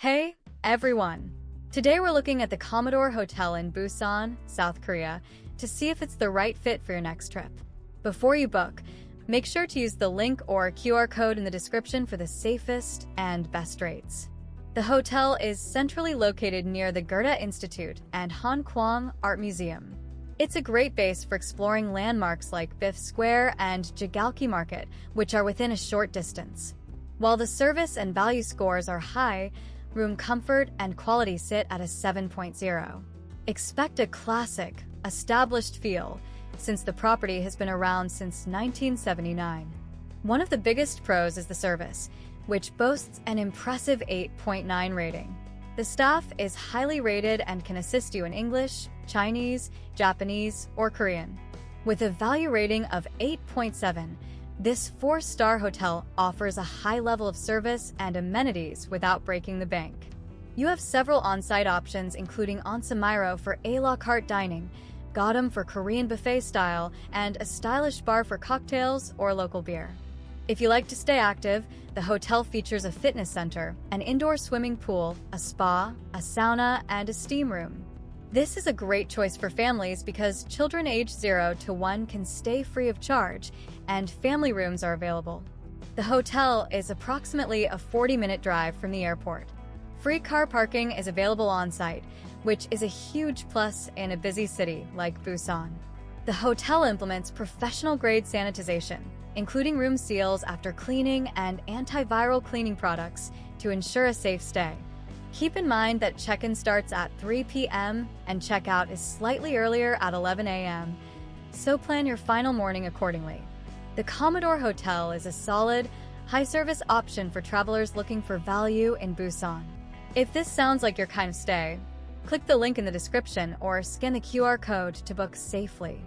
Hey, everyone! Today we're looking at the Commodore Hotel in Busan, South Korea, to see if it's the right fit for your next trip. Before you book, make sure to use the link or QR code in the description for the safest and best rates. The hotel is centrally located near the Goethe Institute and Hongkwang Art Museum. It's a great base for exploring landmarks like Biff Square and Jagalchi Market, which are within a short distance. While the service and value scores are high, room comfort and quality sit at a 7.0. Expect a classic, established feel, since the property has been around since 1979. One of the biggest pros is the service, which boasts an impressive 8.9 rating. The staff is highly rated and can assist you in English, Chinese, Japanese, or Korean. With a value rating of 8.7, this 4-star hotel offers a high level of service and amenities without breaking the bank. You have several on-site options including onsamiro for a-la-carte dining, GODAM for Korean buffet style, and a stylish bar for cocktails or local beer. If you like to stay active, the hotel features a fitness center, an indoor swimming pool, a spa, a sauna, and a steam room. This is a great choice for families because children aged 0 to 1 can stay free of charge, and family rooms are available. The hotel is approximately a 40-minute drive from the airport. Free car parking is available on-site, which is a huge plus in a busy city like Busan. The hotel implements professional-grade sanitization, including room seals after cleaning and antiviral cleaning products to ensure a safe stay. Keep in mind that check-in starts at 3 p.m. and check-out is slightly earlier at 11 a.m., so plan your final morning accordingly. The Commodore Hotel is a solid, high-service option for travelers looking for value in Busan. If this sounds like your kind of stay, click the link in the description or scan the QR code to book safely.